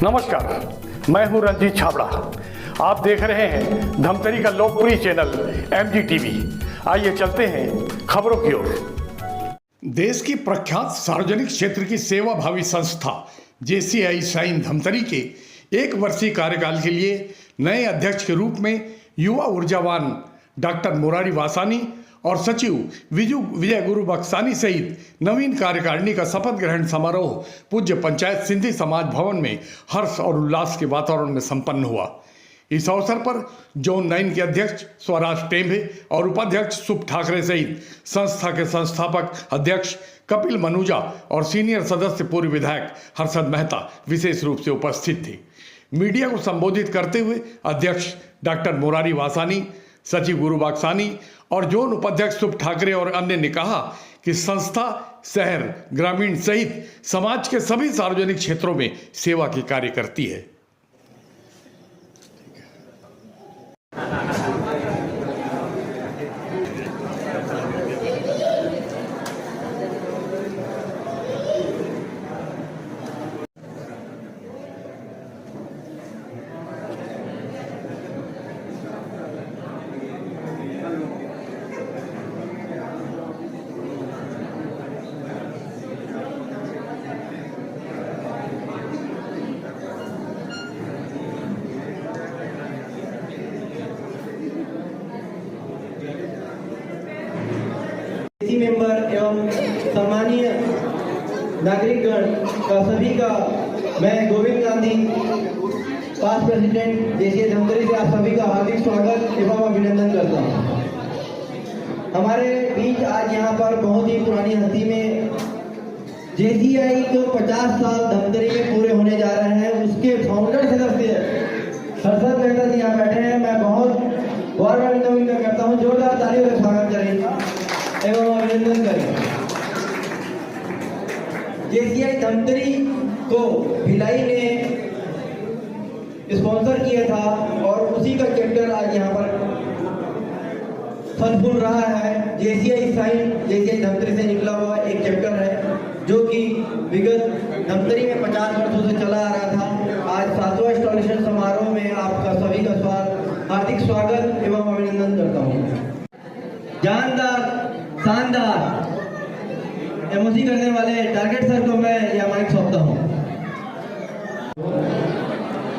नमस्कार, मैं हूं रंजीत छाबड़ा। आप देख रहे हैं धमतरी का लोकप्रिय चैनल MGTV। आइए चलते हैं खबरों की ओर। देश की प्रख्यात सार्वजनिक क्षेत्र की सेवाभावी संस्था JCI साइन धमतरी के 1 वर्षीय कार्यकाल के लिए नए अध्यक्ष के रूप में युवा ऊर्जावान डॉक्टर मुरारी वासानी और सचिव विजय गुरु बक्सानी सहित नवीन कार्यकारिणी का शपथ ग्रहण समारोह पूज्य पंचायत सिंधी समाज भवन में हर्ष और उल्लास के वातावरण में संपन्न हुआ। इस अवसर पर जोन 9 के अध्यक्ष स्वराज टेम्भे और उपाध्यक्ष शुभ ठाकरे सहित संस्था के संस्थापक अध्यक्ष कपिल मनुजा और सीनियर सदस्य पूर्व विधायक हर्षद मेहता विशेष रूप से उपस्थित थे। मीडिया को संबोधित करते हुए अध्यक्ष डॉक्टर मुरारी वासानी, सचिव गुरु बक्सानी और जोन उपाध्यक्ष शुभ ठाकरे और अन्य ने कहा कि संस्था शहर, ग्रामीण सहित समाज के सभी सार्वजनिक क्षेत्रों में सेवा के कार्य करती है। मेंबर एवं सम्मानीय नागरिकगण का सभी का मैं Govind Gandhi past president JCI Dhamtari से आप सभी का हार्दिक स्वागत एवं अभिनंदन करता हूं। हमारे बीच आज यहाँ पर बहुत ही पुरानी हस्ती में JCI को 50 साल धमतरी में पूरे होने जा रहे हैं, उसके फाउंडर सदस्य हर्षद मेहता जी यहाँ बैठे हैं। मैं बहुत गौरवान्वित करता हूँ। जोरदार तालियों से स्वागत करें एवं अभिनंदन करें। JCI धमतरी को भिलाई ने स्पॉन्सर किया था और उसी का चैप्टर आज यहाँ पर फल फूल रहा है। JCI साइन JCI धमतरी से निकला हुआ एक चैप्टर है जो कि विगत धमतरी में 50 वर्षों से चला आ रहा था। आज 7वां इंस्टॉलेशन समारोह में आपका सभी का हार्दिक स्वागत एवं अभिनंदन करता हूँ। जानदार शानदार एमओसी करने वाले टारगेट सर को मैं यह माइक सौंपता हूँ।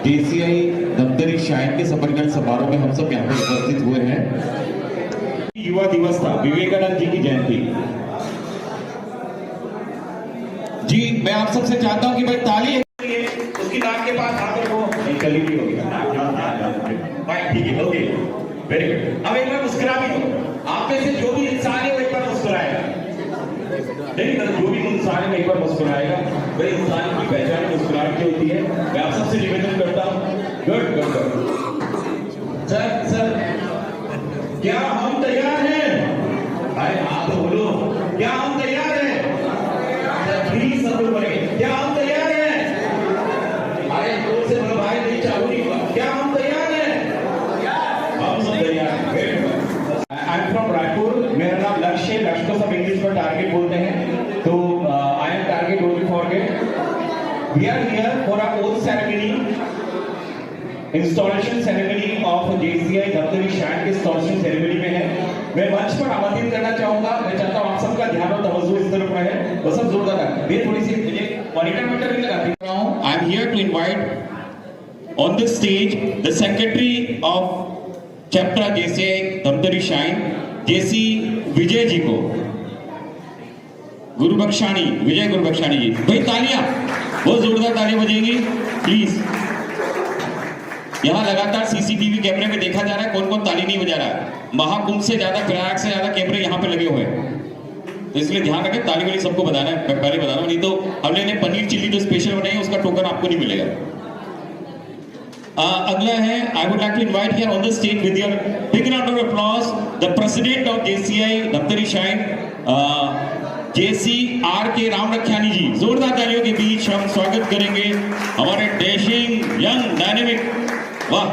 JCI धमतरी शाइन के समर्पण समारोह में हम सब यहाँ पर उपस्थित हुए हैं। युवा दिवस था, विवेकानंद जी की जयंती। जी मैं आप सबसे चाहता हूँ कि भाई ताली उसकी नाक के पास हाथ रखो। गली भी होगी, ठीक है, ओके, वेरी गुड। अब एक बार मुस्कुरा भी दो। आप में से जो भी इंसान है वो एक बार मुस्कुराएगा। नहीं मतलब जो भी इंसान है एक बार मुस्कुराएगा। भाई इंसान की पहचान मुस्कुराहट की होती है। मैं आप सबसे निवेदन करता हूँ, गुड गुड गुड। सर क्या हम तैयार हैं? अरे आप तो बोलो, क्या हम तैयार हैं? प्लीज सब लोग बोले, क्या हम तैयार हैं? अरे जोर से बोलो भाई, नहीं चालू नहीं हुआ। क्या हम तैयार हैं? हम सब तैयार हैं। I am from Raipur. मेरा नाम लक्ष्य है। लक्ष्य को सब इंग्लिश में टारगेट बोलते हैं, तो I am target only forget. We are here for our oath ceremony, installation ceremony of JCI Dhamtari Shine के इंस्टॉलेशन सेरेमनी में है। मैं मंच पर आमंत्रित करना चाहूंगा। मैं चाहता हूं आप सबका ध्यान और तवज्जो इस तरफ रहे। वो सब जोरदार है। मैं थोड़ी सी मुझे मॉनिटर भी लगाती हूं। I am here to invite on the stage the secretary of chapter JCI Dhamtari Shine JC Vijay ji को, गुरु बक्सानी, विजय गुरु बक्सानी जी। भाई तालियां, बहुत जोरदार तालियां बजेंगी प्लीज। यहाँ लगातार CCTV कैमरे में देखा जा रहा है कौन कौन ताली नहीं बजा रहा है। महाकुंभ से ज्यादा, प्रयाग से ज्यादा कैमरे यहाँ पे लगे हुए हैं, तो इसलिए ध्यान रखें। ताली वाली सबको बताना है, मैं पहले बता रहा हूँ, नहीं तो हमने ने पनीर चिल्ली जो स्पेशल बनाई है उसका टोकन आपको नहीं मिलेगा। अगला है, I would like to invite here on the stage with your big round of applause the president of JCI Dhamtari Shine JC RK Ramrakhyani ji. जोरदार तालियों के बीच हम स्वागत करेंगे हमारे डैशिंग यंग डायनेमिक, वाह,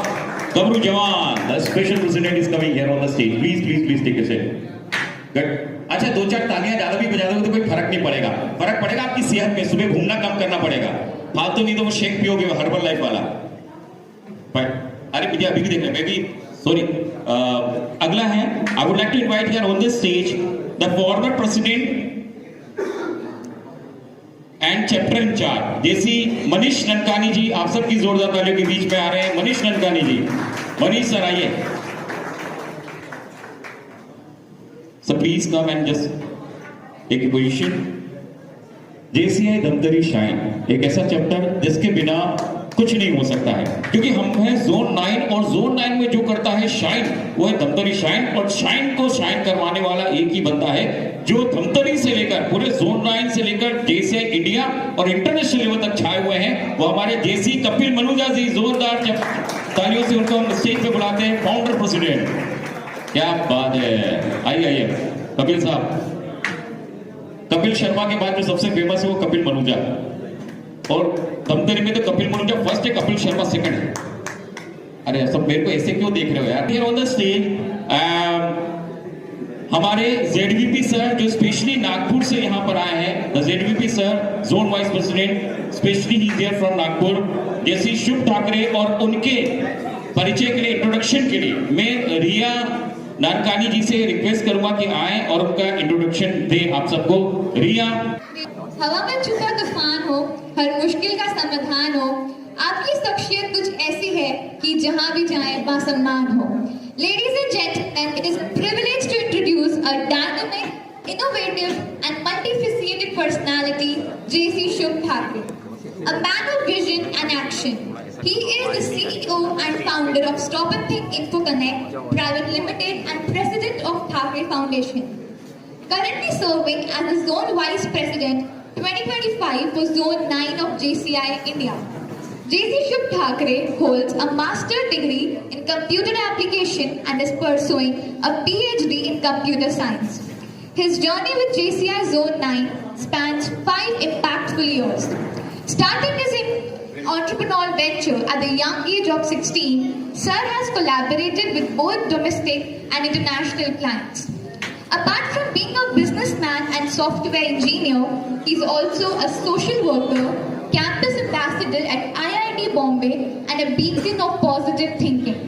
गबरू जवान, the special president is coming here on the stage. Please take a seat. Good. अच्छा, 2-4 तालियां ज्यादा भी बजा दोगे तो कोई फर्क नहीं पड़ेगा। फर्क पड़ेगा आपकी सेहत में, सुबह घूमना कम करना पड़ेगा। फालतू नहीं तो वो शेक पियोगे हर्बल लाइफ वाला। अरे मुझे अभी भी देखना, मैं भी सॉरी। अगला है, I would like to invite here on this stage the former president and chapter in charge JC Manish Nankani ji. आप सबकी जोरदार तालियों के बीच में आ रहे हैं मनीष ननकानी जी। मनीष सर आइए। So please come and just take a position. JCI Dhamtari Shine एक ऐसा चैप्टर जिसके बिना कुछ नहीं हो सकता है, क्योंकि हम हैं जोन 9 और जोन 9 में जो करता है शाइन वो है धमतरी शाइन। और शाइन को शाइन करवाने वाला एक ही बंदा है जो धमतरी से लेकर पूरे जोन 9 से लेकर जेसीआई इंडिया और इंटरनेशनल लेवल तक छाए हुए हैं, वो हमारे जेसी कपिल मनुजा जी। जोरदार तालियों से उनको हम स्टेज पे बुलाते हैं, फाउंडर प्रेसिडेंट। क्या बात है, आइए आइए कपिल साहब। कपिल शर्मा के बाद जो सबसे फेमस है वो कपिल मनुजा, और धमतरी में तो कपिल मनुजा फर्स्ट है, कपिल शर्मा सेकंड है। अरे सब मेरे को ऐसे क्यों देख रहे हो यार। हियर ऑन द स्टेज हमारे जेडवीपी सर जो स्पेशली नागपुर से यहाँ पर आए हैं, the ZVP sir zone vice president, specially he here from Nagpur, JC Shubh Thackeray. और उनके परिचय के लिए, इंट्रोडक्शन के लिए मैं रिया नानकानी जी से रिक्वेस्ट करूंगा कि आए और उनका इंट्रोडक्शन दे आप सबको। रिया। हवा में छुपा तूफान हो, हर मुश्किल का समाधान हो, आपकी शख्सियत कुछ ऐसी है कि जहां भी जाए बासम्मान हो। Ladies and gentlemen, it is a privilege to introduce a dynamic, innovative and multifaceted personality, JC Shubh Thakre, a man of vision and action. He is the CEO and founder of Stop and Think Info Connect Private Limited and president of Thakre Foundation. Currently serving as the Zone Vice President 2025 for Zone 9 of JCI India. JC Shubh Thakre holds a master's degree in computer application and is pursuing a PhD in computer science. His journey with JCI Zone 9 spans 5 impactful years. Starting his entrepreneurial venture at the young age of 16, Sir has collaborated with both domestic and international clients. Apart from being a businessman and software engineer, he is also a social worker, campus ambassador at IIT Bombay, and a beacon of positive thinking.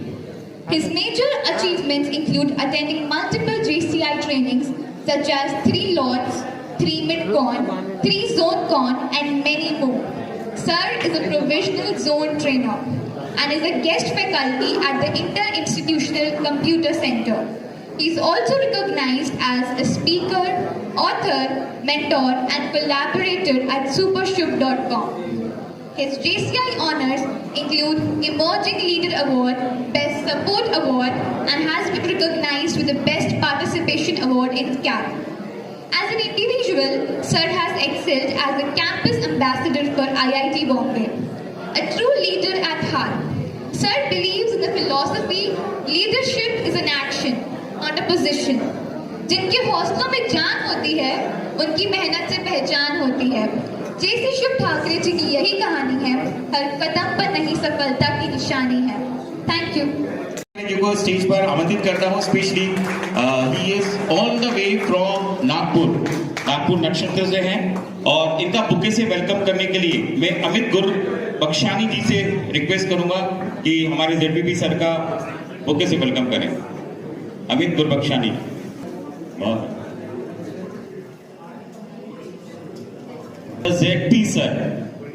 His major achievements include attending multiple JCI trainings such as 3 Lords, 3 Midcon, 3 ZoneCon, and many more. Sir is a provisional zone trainer and is a guest faculty at the Inter-Institutional Computer Center. He is also recognized as a speaker, author, mentor, and collaborator at supershubh.com. His JCI honors include Emerging Leader Award, Best Support Award, and has been recognized with the Best Participation Award in CAP. As an individual, Sir has excelled as a campus ambassador for IIT Bombay. A true leader at heart, Sir believes in the philosophy, leadership is an action, not a position. जिनके हौसलों में जान होती है, उनकी मेहनत से पहचान होती है। जेसी शुभ ठाकरे जी की यही कहानी है, हर कदम पर नहीं सफलता की निशानी है। Thank you. जिनको स्टेज पर आमंत्रित करता हूँ specially, he is on the way from Nagpur नक्षत्र से हैं, और इनका बुके से वेलकम करने के लिए मैं अमित गुरबख्शानी जी से रिक्वेस्ट करूंगा कि हमारे जेडपीपी सर का बुके से वेलकम करें। Amit Gurbakhshani. ZP sir,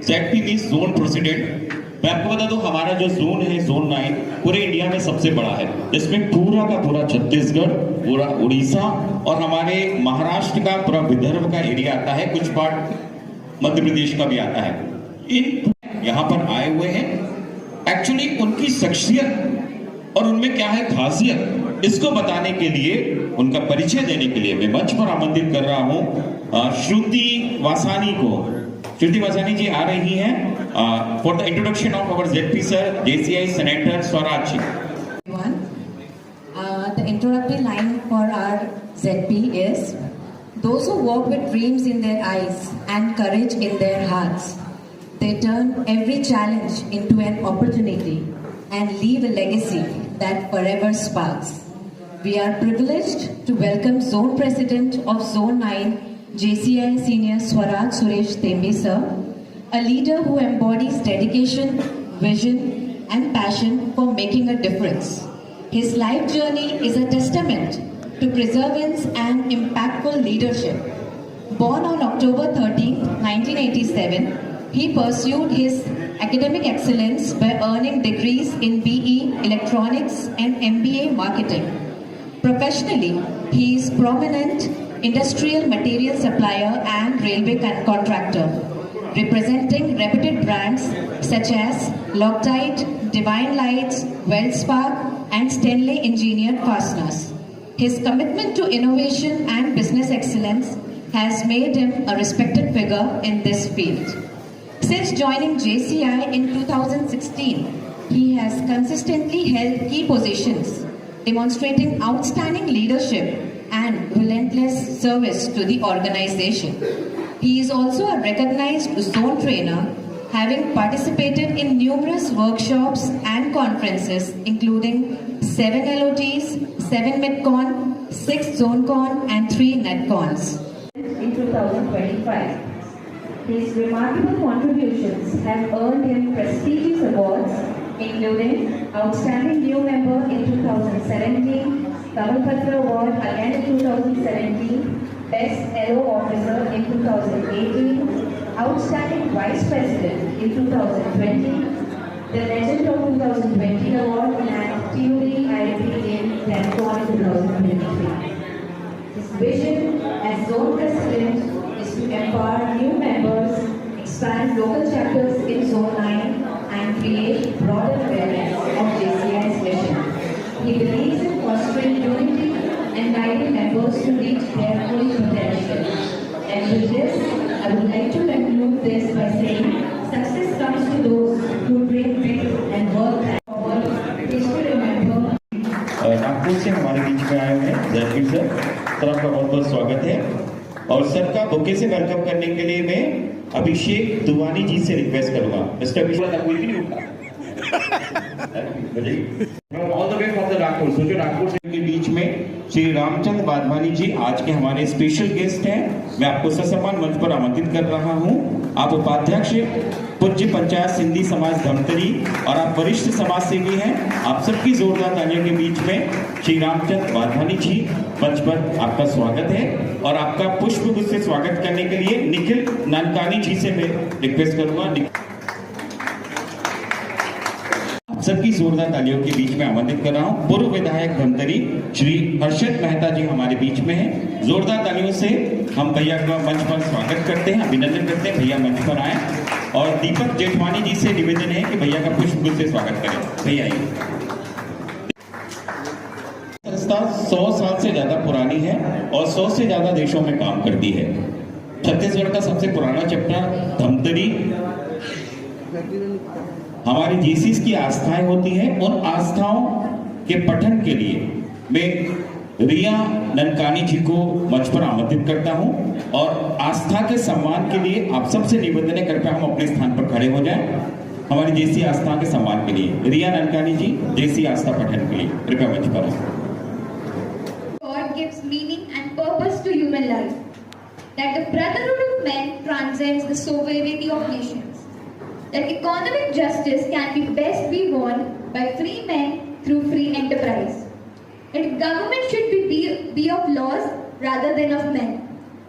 ZP means zone president. मैं आपको बता दूं हमारा जो जोन है जोन 9 पूरे इंडिया में सबसे बड़ा है। इसमें पूरा का पूरा छत्तीसगढ़, पूरा उड़ीसा और हमारे महाराष्ट्र का पूरा विदर्भ का एरिया आता है, कुछ पार्ट मध्य प्रदेश का भी आता है। इन यहाँ पर आए हुए हैं, एक्चुअली उनकी शख्सियत और उनमें क्या है खासियत, इसको बताने के लिए, उनका परिचय देने के लिए मैं मंच पर आमंत्रित कर रहा हूँ श्रुति वासानी को। श्रुति वासानी जी आ रही हैं for the introduction of our ZP sir, JCI senator Swaraj ji. The introductory line for our ZP is, those who walk with dreams in their eyes and courage in their hearts, they turn every challenge into an opportunity and leave a legacy that forever sparks. We are privileged to welcome Zone President of Zone 9, JCI Senior Swaraj Suresh Tembe sir, a leader who embodies dedication, vision, and passion for making a difference. His life journey is a testament to perseverance and impactful leadership. Born on October 13, 1987, he pursued his academic excellence by earning degrees in BE Electronics and MBA Marketing. Professionally, he is prominent industrial material supplier and railway contractor, representing reputed brands such as Loctite, Divine Lights, Welspar, and Stanley Engineered Fasteners. His commitment to innovation and business excellence has made him a respected figure in this field. Since joining JCI in 2016, he has consistently held key positions, demonstrating outstanding leadership and relentless service to the organization. He is also a recognized zone trainer, having participated in numerous workshops and conferences, including 7 LOTs, 7 MidCon, 6 ZoneCon, and 3 NetCons. In 2025. His remarkable contributions have earned him prestigious awards, including Outstanding New Member in 2017, Kamal Patra Award again in 2017, Best LO Officer in 2018, Outstanding Vice President in 2020, the Legend of 2020 Award, and TUD in NetCon in 2023. His vision as Zone President is to empower new members, expand local chapters in Zone 9, and create broader awareness of JCI's mission. He believes in fostering unity and guiding members to reach their full potential. And with this, I would like to conclude this by saying, success comes to those who dream big and work forward. Is to remember. Nagpur से हमारे बीच में आए हुए हैं Jaiveer sir, sir आपका बहुत बहुत स्वागत है। और सर का बुके से वेलकम करने के लिए मैं अभिषेक दुवानी जी से रिक्वेस्ट करूंगा। मिस्टर अभिषेक कोई भी नहीं उठा। All the way from the Nagpur, सोचो नागपुर से के बीच में श्री रामचंद्र वाधवानी जी आज के हमारे स्पेशल गेस्ट हैं। मैं आपको ससम्मान मंच पर आमंत्रित कर रहा हूं। आप उपाध्यक्ष पूज्य पंचायत सिंधी समाज धमतरी और आप वरिष्ठ समाज सेवी हैं। आप सबकी जोरदार तालियों के बीच में श्री रामचंद्र वाधवानी जी मंच पर आपका स्वागत है। और आपका पुष्प गुच्छ से स्वागत करने के लिए निखिल नानकानी जी से मैं रिक्वेस्ट करूंगा। सबकी जोरदार तालियों के बीच में आमंत्रित कर रहा हूं पूर्व विधायक धमतरी श्री हर्षद मेहता जी हमारे बीच में हैं। जोरदार तालियों से हम भैया का मंच पर स्वागत करते हैं, अभिनंदन करते हैं। भैया मंच पर आए और दीपक जेठवानी जी से निवेदन है कि भैया का पुष्प गुच्छ से स्वागत करें। भैया आइए। संस्था 100 साल से ज्यादा पुरानी है और 100 से ज्यादा देशों में काम करती है। छत्तीसगढ़ का सबसे पुराना चैप्टर धमतरी हमारी जीसीस की आस्थाएं होती हैं। उन आस्थाओं के पठन के लिए मैं रिया ननकानी जी को मंच पर आमंत्रित करता हूं और आस्था के सम्मान के लिए आप सबसे निवेदन है, कृपया हम अपने स्थान पर खड़े हो जाएं हमारी जेसी आस्था के सम्मान के लिए। रिया ननकानी जी जेसी आस्था पठन के लिए कृपया मंच पर आए। God gives meaning and purpose to human life, that the brotherhood of men transcends the sovereignty of nations. That economic justice can best be won by free men through free enterprise. That government should be of laws rather than of men.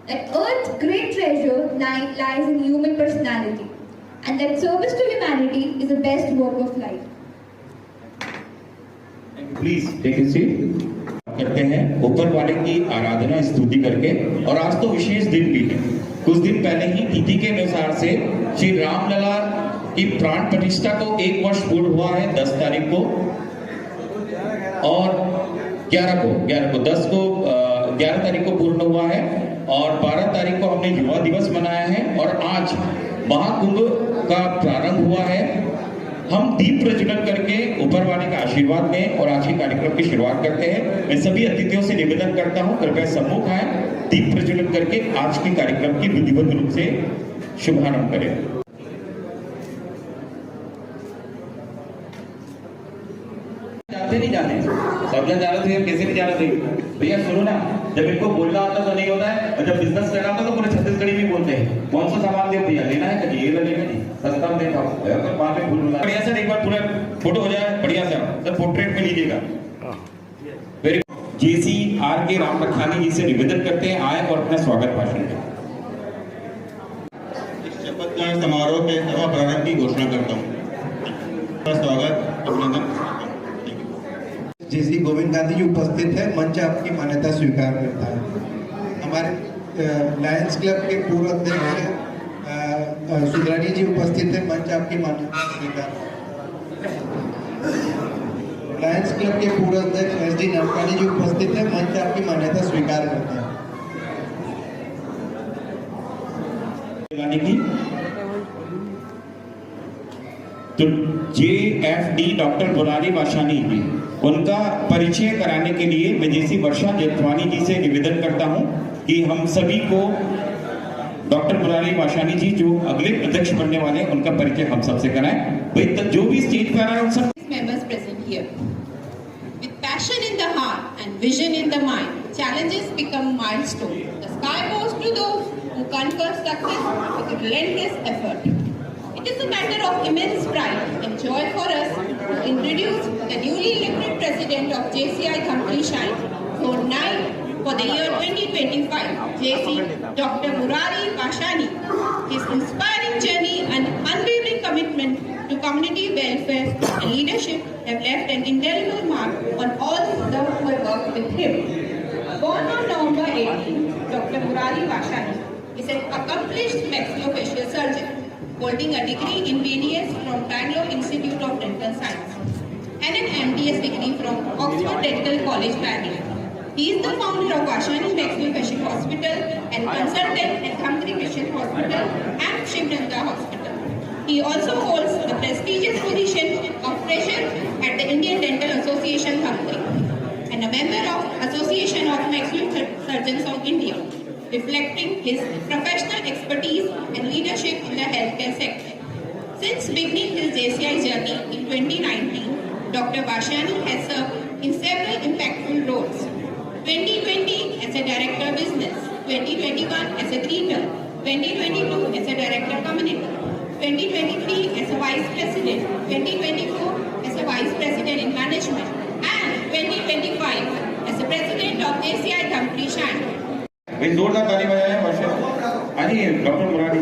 That Earth's great treasure lies in human personality. And that service to humanity is the best work of life. Please take a seat. करते हैं ऊपर वाले की आराधना स्तुति करके। और आज तो विशेष दिन भी है। कुछ दिन पहले ही तिथि के अनुसार से श्री रामलला की प्राण प्रतिष्ठा को 1 वर्ष पूर्ण हुआ है 10 तारीख को और 11 तारीख को पूर्ण हुआ है और 12 तारीख को हमने युवा दिवस मनाया है और आज महाकुंभ का प्रारंभ हुआ है। हम दीप प्रज्वलन करके ऊपर वाले का आशीर्वाद लें और आज के कार्यक्रम की शुरुआत करते हैं। मैं सभी अतिथियों से निवेदन करता हूं कृपया सम्मुख आए, दीप प्रज्वलन करके आज के कार्यक्रम की विधिवत रूप से शुभारंभ करें। जाते नहीं जाने सब जन जा रहे थे, कैसे नहीं जा रहे थे भैया? सुनो ना, जब इनको बोलना होता तो नहीं होता है, और जब बिजनेस करना होता तो पूरे छत्तीसगढ़ी में बोलते हैं। कौन सा सामान दे भैया, लेना है कि ये लेना है, सस्ता में देता हूँ, तो बाद में भूल बढ़िया सर। एक बार पूरा फोटो हो जाए बढ़िया सर, पोर्ट्रेट में लीजिएगा। वेरी जेसी आर के राम लखानी जी से निवेदन करते हैं आए और अपना स्वागत भाषण दें। शपथ ग्रहण समारोह के सभा प्रारंभ की घोषणा करता हूँ। स्वागत अभिनंदन। जेसी गोविंद गांधी जी उपस्थित है, मंच आपकी मान्यता स्वीकार करता है। हमारे लायंस क्लब के पूर्व अध्यक्ष सुधरानी जी उपस्थित है, मंच आपकी मान्यता स्वीकार। लायंस क्लब के पूर्व अध्यक्ष एस डी नरकानी जी उपस्थित है, मंच आपकी मान्यता स्वीकार करते हैं। तो JFD डॉक्टर मुरारी वाशानी जी, उनका परिचय कराने के लिए मैं जैसी वर्षा जेठवानी जी से निवेदन करता हूं कि हम सभी को डॉक्टर मुरारी वाशानी जी जो अगले अध्यक्ष बनने वाले हैं उनका परिचय हम सबसे कराएं। भाई जो भी स्टेज पर आ रहा है उन सब members present here. With passion in the heart and vision in the mind, challenges become milestones. The sky goes to those who conquer success with relentless effort. It is a matter of immense pride and joy for us to introduce the newly elected president of JCI Company Shine, Zone 9 for the year 2025, JC Dr. Murari Vashani. His inspiring journey and unwavering commitment to community welfare and leadership have left an indelible mark on all those who have worked with him. Born on November 18, Dr. Murari Vashani is an accomplished maxillofacial surgeon, holding a degree in BDS from Bangalore Institute of Dental Science and an MDS degree from Oxford Dental College, Bangalore. He is the founder of Vashani Maxillofacial Hospital and consultant at Thamkari Mission Hospital and Shivnanda Hospital. He also holds the prestigious position of treasurer at the Indian Dental Association, Thamkari, and a member of Association of Maxillosurgeons of India, reflecting his professional expertise and leadership in the healthcare sector. Since beginning his JCI journey in 2019, Dr. Vashani has served in several impactful roles. 2020 as a director business, 2021 as a greeter, 2022 as a director community, 2023 as a vice president, 2024 as a vice president in management, and 2025 as the president of JCI Company Shine. भाई जोरदार ताली बजाएं वर्षा। आइए doctor Murari.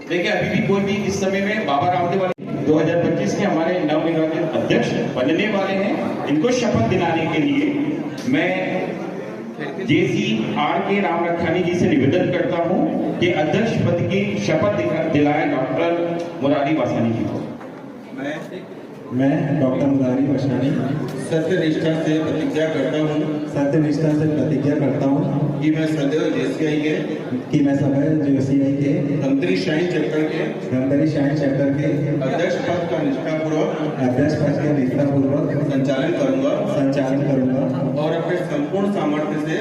देखिए अभी भी कोई भी इस समय में बाबा रामदेव वाले 2025 के हमारे नवनिर्वाचित अध्यक्ष बनने वाले हैं, इनको शपथ दिलाने के लिए मैं जेसी आर के राम लखानी जी से निवेदन करता हूं कि अध्यक्ष पद की शपथ दिलाए डॉक्टर मुरारी वासानी जी को। मैं डॉक्टर मुरारी वाशानी सत्यनिष्ठा से प्रतिज्ञा करता हूँ कि मैं सदैव जेसीआई के धमतरी शाइन चैप्टर के अध्यक्ष पद का निष्ठापूर्वक संचालन करूंगा और अपने संपूर्ण सामर्थ्य से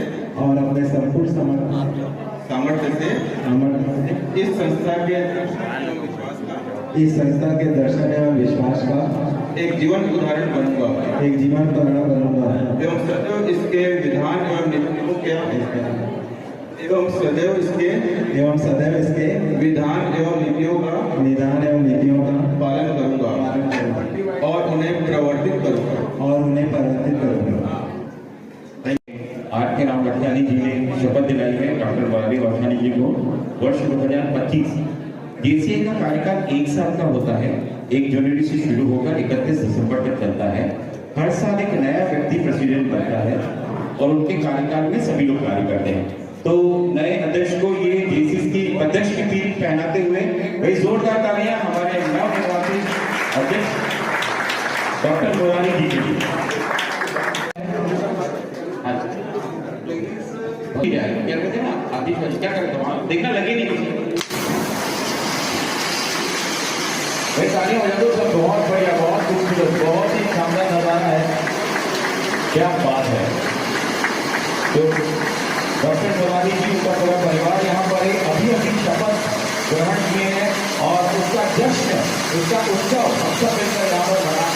इस संस्था के दर्शन एवं विश्वास का एक जीवन उदाहरण बनूंगा एवं सदैव इसके विधान एवं नीतियों का पालन करूंगा और उन्हें प्रवर्तित करूंगा। आर के राम लखानी जी ने शपथ दिलाई है डॉक्टर मुरारी वासानी जी को। वर्ष 2025 जेसीआई का कार्यकाल 1 साल का होता है। 1 जनवरी से शुरू होकर 31 दिसंबर तक चलता है। हर साल एक नया व्यक्ति प्रेसिडेंट बनता है और उनके कार्यकाल में सभी लोग कार्य करते हैं। तो नए अध्यक्ष को ये जेसीआई की अध्यक्ष की पीठ पहनाते हुए भाई जोरदार तालियां हमारे नवनिर्वाचित अध्यक्ष डॉक्टर भाई तालियां हो जाओ सब, बहुत बढ़िया, बहुत खूबसूरत, बहुत ही शानदार नजारा है, क्या बात है। तो डॉक्टर मुरारी जी, उनका पूरा परिवार यहाँ पर अभी अभी शपथ ग्रहण किए हैं और उसका जश्न, उसका उत्सव हम सब मिलकर यहाँ पर मना,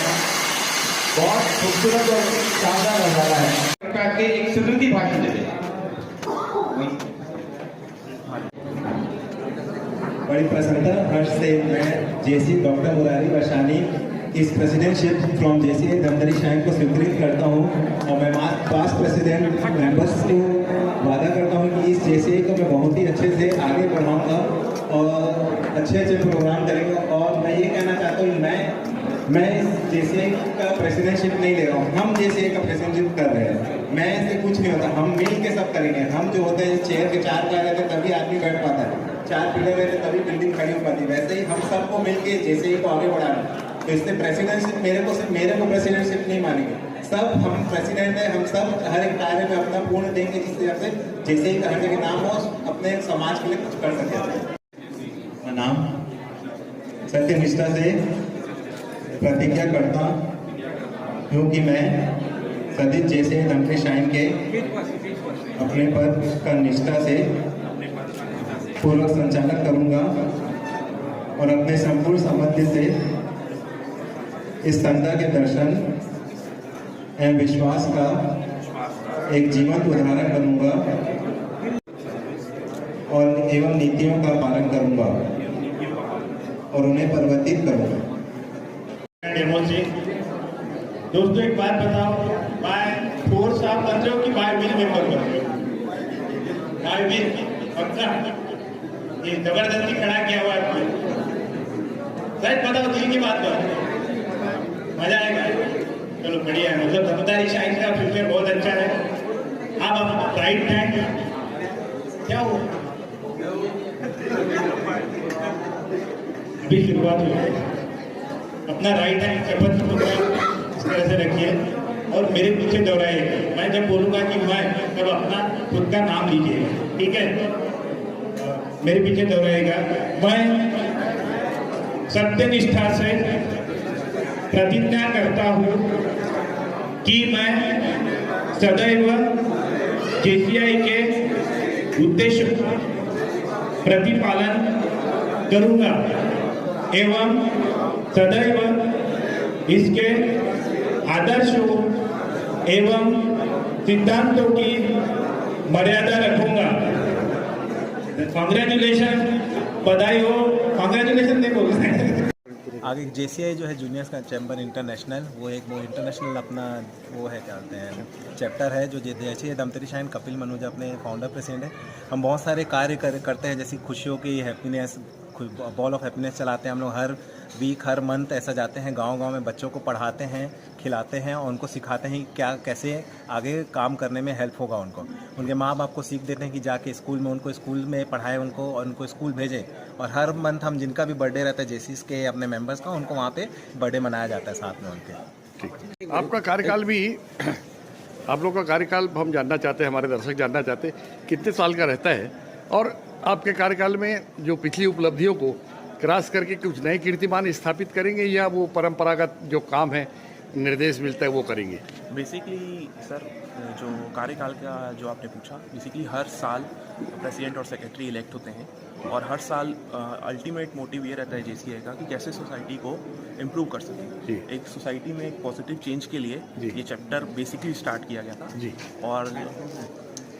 बहुत खूबसूरत और शानदार नजारा है। सरकार के एक सुगंधी भाषण देते हैं। बड़ी प्रसन्नता हर्ष से मैं जेसी डॉक्टर मुरारी वर्षानी इस presidentship from JC Dhamtari Shine को स्वीकृत करता हूं और मैं पास्ट प्रेसिडेंट मेंबर्स को वादा करता हूं कि इस जेसी को मैं बहुत ही अच्छे से आगे बढ़ाऊंगा और अच्छे अच्छे प्रोग्राम करेंगे। और मैं ये कहना चाहता हूँ मैं इस जेसी का प्रेसिडेंटशिप नहीं ले रहा हूँ, हम जेसी का प्रेसिडेंटशिप कर रहे हैं। मैं ऐसे कुछ नहीं होता, हम मिल के सब करेंगे। हम जो होते हैं चेयर के 4 पैर रहते तभी आदमी बैठ पाता है, 4 पिलर रहते तभी बिल्डिंग खड़ी हो पाती है। वैसे ही हम सबको मिलके जेसी को आगे बढ़ाना। तो इससे प्रेसिडेंटशिप मेरे को प्रेसिडेंटशिप नहीं मानेंगे, सब हम प्रेसिडेंट है, हम सब हर एक कार्य में अपना पूर्ण देंगे जिससे हमसे जैसे ही हर जगह नाम हो, अपने समाज के लिए कुछ कर सके। नाम सत्यनिष्ठा से प्रतिज्ञा करता हूँ कि मैं सदित जैसे धमतरी शाइन के अपने पद का निष्ठा से पूर्वक संचालन करूंगा और अपने संपूर्ण सामर्थ्य से इस संस्था के दर्शन एवं विश्वास का एक जीवंत उदाहरण बनूंगा और एवं नीतियों का पालन करूंगा और उन्हें परिवर्तित करूंगा। दोस्तों एक बात बताओ, बाय फोर्स आप बन रहे हो कि बाय विल मेंबर बन रहे हो? बाय विल पक्का? ये जबरदस्ती खड़ा किया हुआ है सच बताओ, दिल की बात करो, मजा आएगा। चलो बढ़िया है, मतलब धमतरी शाइन का फ्यूचर बहुत अच्छा है। अब राइट हैंड क्या हुआ, अभी शुरुआत हुई है। अपना राइट हैंड शपथ इस तरह से रखिए और मेरे पीछे दोहराइए। मैं जब बोलूंगा कि मैं, तब अपना खुद का नाम लीजिए, ठीक है? मेरे पीछे दोहराइएगा। मैं सत्यनिष्ठा से प्रतिज्ञा करता हूँ कि मैं सदैव जेसीआई के उद्देश्य का प्रतिपालन करूंगा एवं सदैव इसके आदर्शों एवं सिद्धांतों की मर्यादा रखूंगा। कांग्रेचुलेशन, बधाई हो, कांग्रेचुलेशन देखो। आगे जेसीआई जो है जूनियर्स का चैम्बर इंटरनेशनल, वो इंटरनेशनल अपना वो है, क्या बोलते हैं, चैप्टर है जो जेसीआई धमतरी शाइन कपिल मनोज अपने फाउंडर प्रेसिडेंट है। हम बहुत सारे कार्य करते हैं, जैसे खुशियों की हैप्पीनेस, बॉल ऑफ हैप्पीनेस चलाते हैं हम लोग। हर वीक हर मंथ ऐसा जाते हैं गांव-गांव में, बच्चों को पढ़ाते हैं, खिलाते हैं और उनको सिखाते हैं क्या कैसे आगे काम करने में हेल्प होगा उनको। उनके माँ बाप को सीख देते हैं कि जाके स्कूल में उनको स्कूल में पढ़ाएं उनको और उनको स्कूल भेजें। और हर मंथ हम जिनका भी बर्थडे रहता है जेसीस के अपने मेंबर्स का, उनको वहाँ पे बर्थडे मनाया जाता है साथ में उनके। ठीक, आपका कार्यकाल भी, आप लोग का कार्यकाल हम जानना चाहते हैं, हमारे दर्शक जानना चाहते हैं कितने साल का रहता है और आपके कार्यकाल में जो पिछली उपलब्धियों को क्रॉस करके कुछ नए कीर्तिमान स्थापित करेंगे या वो परंपरागत जो काम है, निर्देश मिलता है, वो करेंगे? बेसिकली सर, जो कार्यकाल का जो आपने पूछा, बेसिकली हर साल प्रेसिडेंट और सेक्रेटरी इलेक्ट होते हैं और हर साल अल्टीमेट मोटिव ये रहता है जेसीआई का कि कैसे सोसाइटी को इम्प्रूव कर सकें। एक सोसाइटी में एक पॉजिटिव चेंज के लिए ये चैप्टर बेसिकली स्टार्ट किया गया था और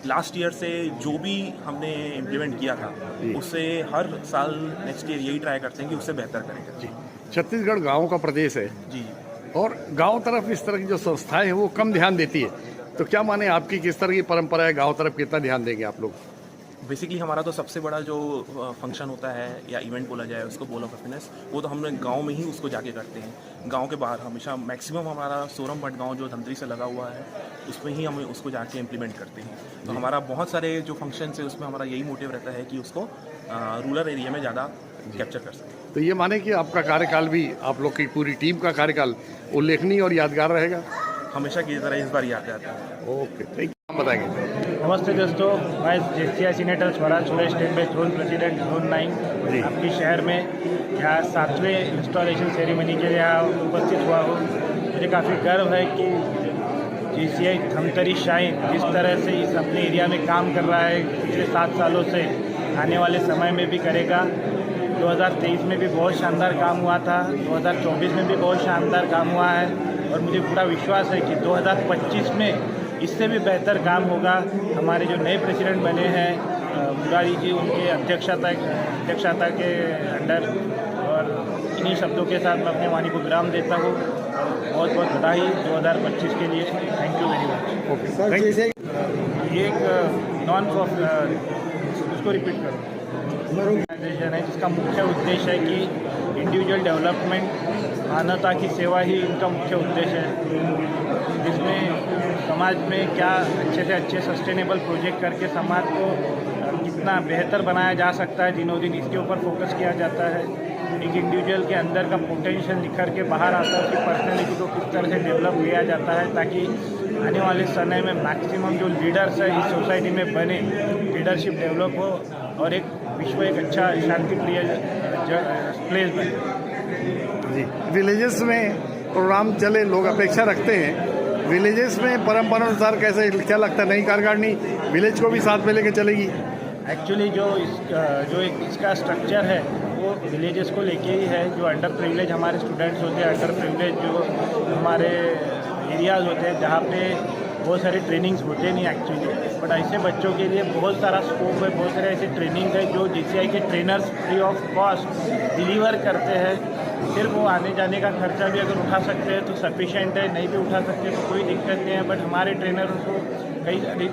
लास्ट ईयर से जो भी हमने इम्प्लीमेंट किया था उससे हर साल नेक्स्ट ईयर यही ट्राई करते हैं कि उससे बेहतर करेंगे। छत्तीसगढ़ गाँव का प्रदेश है जी, और गांव तरफ इस तरह की जो संस्थाएं हैं वो कम ध्यान देती है, तो क्या माने आपकी किस तरह की परंपरा है, गांव तरफ कितना ध्यान देंगे आप लोग? बेसिकली हमारा तो सबसे बड़ा जो फंक्शन होता है या इवेंट बोला जाए उसको, बॉल ऑफ हैप्पीनेस, वो तो हम लोग गाँव में ही उसको जाके करते हैं। गांव के बाहर हमेशा मैक्सिमम हमारा सोरम भट गाँव जो धमतरी से लगा हुआ है उसमें ही हम उसको जाके इम्प्लीमेंट करते हैं। तो हमारा बहुत सारे जो फंक्शन है उसमें हमारा यही मोटिव रहता है कि उसको रूरल एरिया में ज़्यादा कैप्चर कर सकें। तो ये माने कि आपका कार्यकाल भी, आप लोग की पूरी टीम का कार्यकाल उल्लेखनीय और यादगार रहेगा? हमेशा की तरह इस बार याद रहता है। Okay, thank you. बताएंगे। नमस्ते दोस्तों, मैं JCI senator Swaraj Suresh state west zone president zone 9 आपके शहर में यहाँ 7वें इंस्टॉलेशन सेरेमनी के लिए यहाँ उपस्थित हुआ हूँ। मुझे काफ़ी गर्व है कि जेसीआई धमतरी शाइन जिस तरह से इस अपने एरिया में काम कर रहा है पिछले 7 सालों से, आने वाले समय में भी करेगा। 2023 में भी बहुत शानदार काम हुआ था, 2024 में भी बहुत शानदार काम हुआ है और मुझे पूरा विश्वास है कि 2025 में इससे भी बेहतर काम होगा। हमारे जो नए प्रेसिडेंट बने हैं मुरारी जी, उनके अध्यक्षता के अंडर, और इन्हीं शब्दों के साथ मैं अपने वाणी को विराम देता हूँ। बहुत बहुत बधाई 2025 के लिए। Thank you very much. Okay, ये एक नॉन प्रॉफिट, उसको रिपीट करो, ऑर्गेनाइजेशन है जिसका मुख्य उद्देश्य है कि इंडिविजुअल डेवलपमेंट, मानवता की सेवा ही इनका मुख्य उद्देश्य है, जिसमें समाज में क्या अच्छे से अच्छे सस्टेनेबल प्रोजेक्ट करके समाज को कितना बेहतर बनाया जा सकता है, दिनों दिन इसके ऊपर फोकस किया जाता है। एक इंडिविजुअल के अंदर का पोटेंशियल निखर के बाहर आता है, उसकी पर्सनैलिटी को किस तरह से डेवलप किया जाता है ताकि आने वाले समय में मैक्सिमम जो लीडर्स है इस सोसाइटी में बने, लीडरशिप डेवलप हो और एक विश्व एक अच्छा शांति प्रिय प्लेस बने। जी, विलेजेस में प्रोग्राम चले, लोग अपेक्षा रखते हैं। विलेजेस में परंपरा अनुसार कैसे, क्या लगता है नई कार्यकारिणी विलेज को भी साथ में लेके चलेगी? एक्चुअली जो इसका स्ट्रक्चर है वो विलेजेस को लेके ही है। जो अंडर प्रिविलेज हमारे स्टूडेंट्स होते हैं, अंडर प्रिविलेज जो हमारे एरियाज़ होते हैं जहाँ पे बहुत सारी ट्रेनिंग्स होते नहीं एक्चुअली, बट ऐसे बच्चों के लिए बहुत सारा स्कोप है, बहुत सारे ऐसे ट्रेनिंग है जो जेसीआई के trainers free of cost deliver करते हैं। सिर्फ वो आने जाने का खर्चा भी अगर उठा सकते हैं तो सफिशेंट है, नहीं भी उठा सकते तो कोई दिक्कत नहीं है। बट हमारे ट्रेनर को कई सारी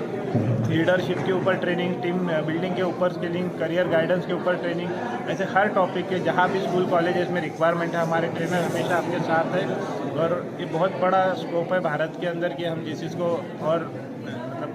लीडरशिप के ऊपर ट्रेनिंग, टीम बिल्डिंग के ऊपर स्किलिंग, करियर गाइडेंस के ऊपर ट्रेनिंग, ऐसे हर टॉपिक के जहाँ भी स्कूल कॉलेजेस में रिक्वायरमेंट है हमारे ट्रेनर हमेशा आपके साथ है। और ये बहुत बड़ा स्कोप है भारत के अंदर कि हम जिस को और मतलब